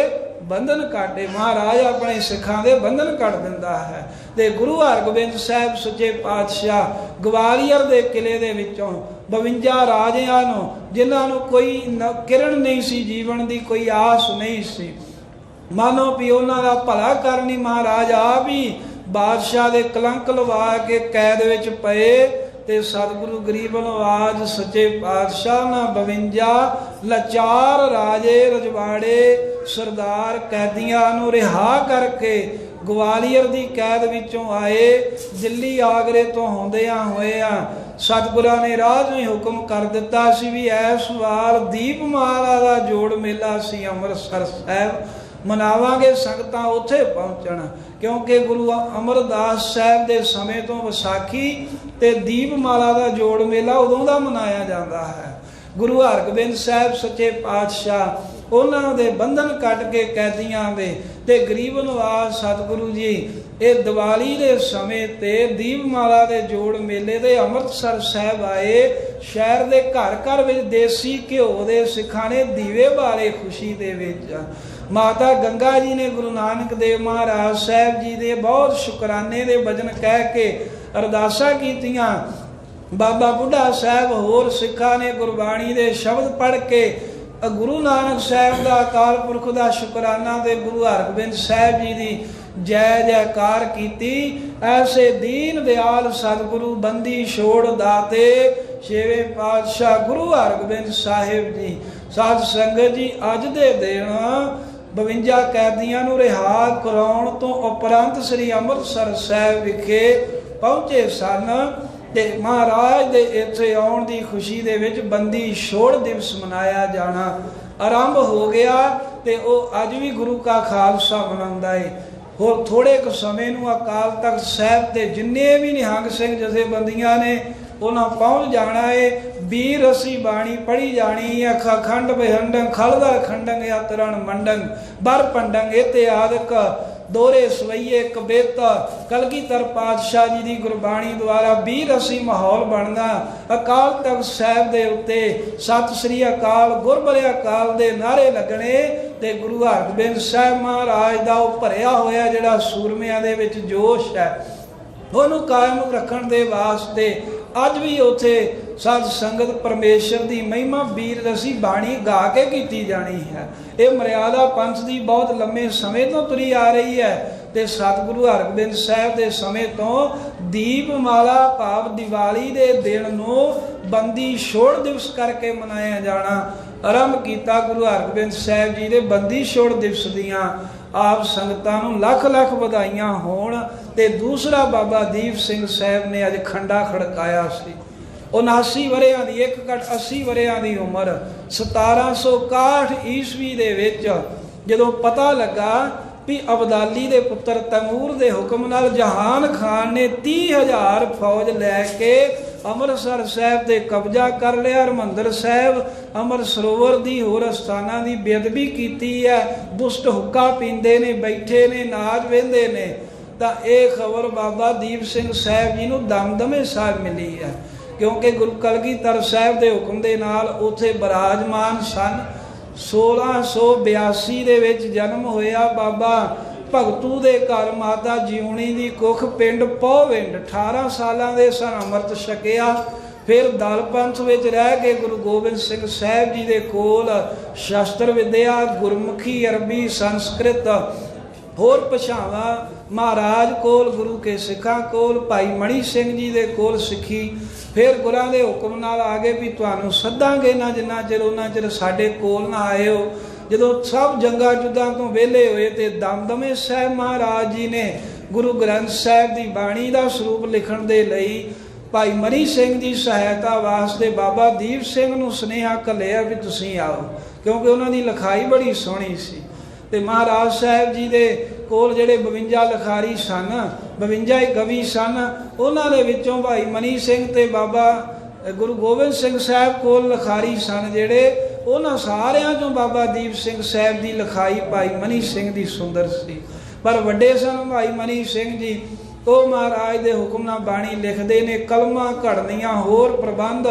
ਬੰਧਨ ਕਾਟੇ। ਮਹਾਰਾਜ ਆਪਣੇ ਸਿੱਖਾਂ ਦੇ ਬੰਧਨ ਕੱਟ ਦਿੰਦਾ ਹੈ। ਤੇ ਗੁਰੂ ਹਰਗੋਬਿੰਦ ਸਾਹਿਬ ਸੱਚੇ ਪਾਤਸ਼ਾਹ ਗਵਾਲੀਅਰ ਦੇ ਕਿਲੇ ਦੇ ਵਿੱਚੋਂ 52 ਰਾਜਿਆਂ ਨੂੰ, ਜਿਨ੍ਹਾਂ ਨੂੰ ਕੋਈ ਕਿਰਨ ਨਹੀਂ ਸੀ ਜੀਵਨ ਦੀ, ਕੋਈ ਆਸ ਨਹੀਂ ਸੀ, ਮਾਨੋ ਵੀ ਉਹਨਾਂ ਦਾ ਭਲਾ ਕਰਨੀ, ਮਹਾਰਾਜ ਆਪ ਹੀ ਬਾਦਸ਼ਾਹ ਦੇ ਕਲੰਕ ਲਵਾ ਕੇ ਕੈਦ ਵਿੱਚ ਪਏ। ਤੇ ਸਤਿਗੁਰੂ ਗਰੀਬ ਨਵਾਜ ਸੱਚੇ ਪਾਤਸ਼ਾਹ ਨਾ 52 ਲਾਚਾਰ ਰਾਜੇ ਰਜਵਾੜੇ ਸਰਦਾਰ ਕੈਦੀਆਂ ਨੂੰ ਰਿਹਾ ਕਰਕੇ ਗਵਾਲੀਅਰ ਦੀ ਕੈਦ ਵਿੱਚੋਂ ਆਏ। ਦਿੱਲੀ ਆਗਰੇ ਤੋਂ ਹੁੰਦਿਆਂ ਹੋਇਆਂ ਸਤਿਗੁਰਾਂ ਨੇ ਰਾਹ ਨੂੰ ਹੁਕਮ ਕਰ ਦਿੱਤਾ ਸੀ ਵੀ ਇਸ ਵਾਰ ਦੀਪਮਾਲਾ ਦਾ ਜੋੜ ਮੇਲਾ ਸੀ ਅੰਮ੍ਰਿਤਸਰ ਸਾਹਿਬ ਮਨਾਵਾਂਗੇ, ਸੰਗਤਾਂ ਉੱਥੇ ਪਹੁੰਚਣ। ਕਿਉਂਕਿ ਗੁਰੂ ਅਮਰਦਾਸ ਸਾਹਿਬ ਦੇ ਸਮੇਂ ਤੋਂ ਵਿਸਾਖੀ ਤੇ ਦੀਪਮਾਲਾ ਦਾ ਜੋੜ ਮੇਲਾ ਉਦੋਂ ਦਾ ਮਨਾਇਆ ਜਾਂਦਾ ਹੈ। ਗੁਰੂ ਹਰਗੋਬਿੰਦ ਸਾਹਿਬ ਸੱਚੇ ਪਾਤਸ਼ਾਹ ਉਹਨਾਂ ਦੇ ਬੰਧਨ ਕੱਟ ਕੇ ਕੈਦੀਆਂ ਦੇ ਤੇ ਗਰੀਬ ਨਵਾਜ ਸਤਿਗੁਰੂ ਜੀ ਇਹ ਦੀਵਾਲੀ ਦੇ ਸਮੇਂ ਤੇ ਦੀਪਮਾਲਾ ਦੇ ਜੋੜ ਮੇਲੇ ਦੇ ਅੰਮ੍ਰਿਤਸਰ ਸਾਹਿਬ ਆਏ। ਸ਼ਹਿਰ ਦੇ ਘਰ ਘਰ ਵਿੱਚ ਦੇਸੀ ਘਿਓ ਦੇ ਸਿੱਖਾਂ ਨੇ ਦੀਵੇ ਬਾਲੇ ਖੁਸ਼ੀ ਦੇ ਵਿੱਚ। ਮਾਤਾ ਗੰਗਾ ਜੀ ਨੇ ਗੁਰੂ ਨਾਨਕ ਦੇਵ ਮਹਾਰਾਜ ਸਾਹਿਬ ਜੀ ਦੇ ਬਹੁਤ ਸ਼ੁਕਰਾਨੇ ਦੇ ਬਚਨ ਕਹਿ ਕੇ ਅਰਦਾਸਾਂ ਕੀਤੀਆਂ। ਬਾਬਾ ਬੁੱਢਾ ਸਾਹਿਬ ਹੋਰ ਸਿੱਖਾਂ ਨੇ ਗੁਰਬਾਣੀ ਦੇ ਸ਼ਬਦ ਪੜ੍ਹ ਕੇ ਗੁਰੂ ਨਾਨਕ ਸਾਹਿਬ ਦਾ ਅਕਾਲ ਪੁਰਖ ਦਾ ਸ਼ੁਕਰਾਨਾ ਤੇ ਗੁਰੂ ਹਰਗੋਬਿੰਦ ਸਾਹਿਬ ਜੀ ਦੀ ਜੈ ਜੈਕਾਰ ਕੀਤੀ। ਐਸੇ ਦੀਨ ਦਿਆਲ ਸਤਿਗੁਰੂ ਬੰਦੀ ਛੋੜ ਦਾਤੇ ਛੇਵੇਂ ਪਾਤਸ਼ਾਹ ਗੁਰੂ ਹਰਗੋਬਿੰਦ ਸਾਹਿਬ ਜੀ। ਸਾਧ ਸੰਗਤ ਜੀ, ਅੱਜ ਦੇ ਦਿਨ 52 ਕੈਦੀਆਂ ਨੂੰ ਰਿਹਾ ਕਰਾਉਣ ਤੋਂ ਉਪਰੰਤ ਸ੍ਰੀ ਅੰਮ੍ਰਿਤਸਰ ਸਾਹਿਬ ਵਿਖੇ ਪਹੁੰਚੇ ਸਨ ਤੇ ਮਹਾਰਾਜ ਦੇ ਇੱਥੇ ਆਉਣ ਦੀ ਖੁਸ਼ੀ ਦੇ ਵਿੱਚ ਬੰਦੀ ਛੋੜ ਦਿਵਸ ਮਨਾਇਆ ਜਾਣਾ ਆਰੰਭ ਹੋ ਗਿਆ ਤੇ ਉਹ ਅੱਜ ਵੀ ਗੁਰੂ ਕਾ ਖਾਲਸਾ ਮਨਾਉਂਦਾ ਹੈ। ਹੋਰ ਥੋੜੇ ਕੁ ਸਮੇਂ ਨੂੰ ਅਕਾਲ ਤਖਤ ਸਾਹਿਬ ਤੇ ਜਿੰਨੇ ਵੀ ਨਿਹੰਗ ਸਿੰਘ ਜਥੇਬੰਦੀਆਂ ਨੇ ਉਹਨਾਂ ਪਹੁੰਚ ਜਾਣਾ ਹੈ। ਵੀਰ ਰਸੀ ਬਾਣੀ ਪੜ੍ਹੀ ਜਾਣੀ ਹੈ। ਖੰਡ ਬਿਹੰਡੰ ਖਲਦਰ ਖੰਡੰ ਯਾਤਰਣ ਮੰਡੰ ਬਰ ਪੰਡੰ ਇਤਿਆਦਿਕ ਦੋਰੇ ਸਵਈਏ ਕਬੇਤਾ ਕਲਗੀਧਰ ਪਾਤਸ਼ਾਹ ਜੀ ਦੀ ਗੁਰਬਾਣੀ ਦੁਆਰਾ ਵੀਰ ਰਸੀ ਮਾਹੌਲ ਬਣਦਾ। ਅਕਾਲ ਤਖਤ ਸਾਹਿਬ ਦੇ ਉੱਤੇ ਸਤਿ ਸ੍ਰੀ ਅਕਾਲ ਗੁਰਬਲੇ ਅਕਾਲ ਦੇ ਨਾਰੇ ਲੱਗਣੇ ਤੇ ਗੁਰੂ ਹਰਗੋਬਿੰਦ ਸਾਹਿਬ ਮਹਾਰਾਜ ਦਾ ਉਹ ਭਰਿਆ ਹੋਇਆ ਜਿਹੜਾ ਸੂਰਮਿਆਂ ਦੇ ਵਿੱਚ ਜੋਸ਼ ਹੈ ਉਹਨੂੰ ਕਾਇਮ ਰੱਖਣ ਦੇ ਵਾਸਤੇ ਅੱਜ ਵੀ ਉੱਥੇ ਸਾਧ ਸੰਗਤ ਪਰਮੇਸ਼ਰ ਦੀ ਮਹਿਮਾ ਵੀਰ ਰਸੀ ਬਾਣੀ ਗਾ ਕੇ ਕੀਤੀ ਜਾਣੀ ਹੈ। ਇਹ ਮਰਿਆਦਾ ਪੰਥ ਦੀ ਬਹੁਤ ਲੰਮੇ ਸਮੇਂ ਤੋਂ ਤੁਰੀ ਆ ਰਹੀ ਹੈ ਤੇ ਸਤਿਗੁਰੂ ਹਰਗੋਬਿੰਦ ਸਾਹਿਬ ਦੇ ਸਮੇਂ ਤੋਂ ਦੀਪਮਾਲਾ ਭਾਵ ਦੀਵਾਲੀ ਦੇ ਦਿਨ ਨੂੰ ਬੰਦੀ ਛੋੜ ਦਿਵਸ ਕਰਕੇ ਮਨਾਇਆ ਜਾਣਾ ਆਰੰਭ ਕੀਤਾ। ਗੁਰੂ ਹਰਗੋਬਿੰਦ ਸਾਹਿਬ ਜੀ ਦੇ ਬੰਦੀ ਛੋੜ ਦਿਵਸ ਦੀਆਂ ਆਪ ਸੰਗਤਾਂ ਨੂੰ ਲੱਖ ਲੱਖ ਵਧਾਈਆਂ ਹੋਣ। ਤੇ ਦੂਸਰਾ ਬਾਬਾ ਦੀਪ ਸਿੰਘ ਸਾਹਿਬ ਨੇ ਅੱਜ ਖੰਡਾ ਖੜਕਾਇਆ ਸੀ। 79 ਵਰ੍ਹਿਆਂ ਦੀ 80 ਵਰ੍ਹਿਆਂ ਦੀ ਉਮਰ 1761 ਈਸਵੀ ਦੇ ਵਿੱਚ ਜਦੋਂ ਪਤਾ ਲੱਗਾ ਵੀ ਅਬਦਾਲੀ ਦੇ ਪੁੱਤਰ ਤੈਮੂਰ ਦੇ ਹੁਕਮ ਨਾਲ ਜਹਾਨ ਖਾਨ ਨੇ 30,000 ਫੌਜ ਲੈ ਕੇ ਅੰਮ੍ਰਿਤਸਰ ਸਾਹਿਬ ਤੇ ਕਬਜ਼ਾ ਕਰ ਲਿਆ। ਹਰਿਮੰਦਰ ਸਾਹਿਬ ਅੰਮ੍ਰਿਤ ਸਰੋਵਰ ਦੀ ਹੋਰ ਅਸਥਾਨਾਂ ਦੀ ਬੇਅਦਬੀ ਕੀਤੀ ਹੈ। ਦੁਸ਼ਟ ਹੁੱਕਾ ਪੀਂਦੇ ਨੇ, ਬੈਠੇ ਨੇ, ਨਾਚ ਵਹਿੰਦੇ ਨੇ। ਤਾਂ ਇਹ ਖਬਰ ਬਾਬਾ ਦੀਪ ਸਿੰਘ ਸਾਹਿਬ ਜੀ ਨੂੰ ਦਮਦਮੇ ਸਾਹਿਬ ਮਿਲੀ ਹੈ ਕਿਉਂਕਿ ਗੁਰੂ ਕਲਗੀਧਰ ਸਾਹਿਬ ਦੇ ਹੁਕਮ ਦੇ ਨਾਲ ਉੱਥੇ ਬਿਰਾਜਮਾਨ ਸਨ। 1682 ਦੇ ਵਿੱਚ ਜਨਮ ਹੋਇਆ ਬਾਬਾ ਭਗਤੂ ਦੇ ਘਰ ਮਾਤਾ ਜਿਉਣੀ ਦੀ ਕੁੱਖ ਪਿੰਡ ਪੋਵਿੰਡ। 18 ਸਾਲਾਂ ਦੇ ਸਨ ਅੰਮ੍ਰਿਤ ਛਕਿਆ। ਫਿਰ ਦਲ ਪੰਥ ਵਿੱਚ ਰਹਿ ਕੇ ਗੁਰੂ ਗੋਬਿੰਦ ਸਿੰਘ ਸਾਹਿਬ ਜੀ ਦੇ ਕੋਲ ਸ਼ਸਤਰ ਵਿਦਿਆ ਗੁਰਮੁਖੀ ਅਰਬੀ ਸੰਸਕ੍ਰਿਤ ਹੋਰ ਭਾਸ਼ਾਵਾਂ ਮਹਾਰਾਜ ਕੋਲ ਗੁਰੂ ਕੇ ਸਿੱਖਾਂ ਕੋਲ ਭਾਈ ਮਣੀ ਸਿੰਘ ਜੀ ਦੇ ਕੋਲ ਸਿੱਖੀ। ਫਿਰ ਗੁਰਾਂ ਦੇ ਹੁਕਮ ਨਾਲ ਆ ਗਏ ਵੀ ਤੁਹਾਨੂੰ ਸੱਦਾਂਗੇ ਨਾ ਜਿੰਨਾ ਚਿਰ ਉਹਨਾਂ ਚਿਰ ਸਾਡੇ ਕੋਲ ਨਾ ਆਏ ਹੋ। ਜਦੋਂ ਸਭ ਜੰਗਾਂ ਯੁੱਧਾਂ ਤੋਂ ਵਿਹਲੇ ਹੋਏ ਤੇ ਦਮਦਮੇ ਸਾਹਿਬ ਮਹਾਰਾਜ ਜੀ ਨੇ ਗੁਰੂ ਗ੍ਰੰਥ ਸਾਹਿਬ ਦੀ ਬਾਣੀ ਦਾ ਸਰੂਪ ਲਿਖਣ ਦੇ ਲਈ ਭਾਈ ਮਨੀ ਸਿੰਘ ਦੀ ਸਹਾਇਤਾ ਵਾਸਤੇ ਬਾਬਾ ਦੀਪ ਸਿੰਘ ਨੂੰ ਸੁਨੇਹਾ ਘੱਲਿਆ ਵੀ ਤੁਸੀਂ ਆਓ ਕਿਉਂਕਿ ਉਹਨਾਂ ਦੀ ਲਿਖਾਈ ਬੜੀ ਸੋਹਣੀ ਸੀ। ਤੇ ਮਹਾਰਾਜ ਸਾਹਿਬ ਜੀ ਦੇ ਕੋਲ ਜਿਹੜੇ 52 ਲਿਖਾਰੀ ਸਨ, 52 ਕਵੀ ਸਨ, ਉਹਨਾਂ ਦੇ ਵਿੱਚੋਂ ਭਾਈ ਮਨੀ ਸਿੰਘ ਤੇ ਬਾਬਾ ਗੁਰੂ ਗੋਬਿੰਦ ਸਿੰਘ ਸਾਹਿਬ ਕੋਲ ਲਿਖਾਰੀ ਸਨ ਜਿਹੜੇ ਉਹਨਾਂ ਸਾਰਿਆਂ ਚੋਂ ਬਾਬਾ ਦੀਪ ਸਿੰਘ ਸਾਹਿਬ ਦੀ ਲਿਖਾਈ ਭਾਈ ਮਨੀ ਸਿੰਘ ਦੀ ਸੁੰਦਰ ਸੀ। पर वड्डे सन भाई मनी सिंह जी, ਉਹ ਮਹਾਰਾਜ ਦੇ ਹੁਕਮ ਨਾਲ ਬਾਣੀ ਲਿਖਦੇ ਨੇ, ਕਲਮਾਂ ਘੜਨੀਆਂ, ਹੋਰ ਪ੍ਰਬੰਧ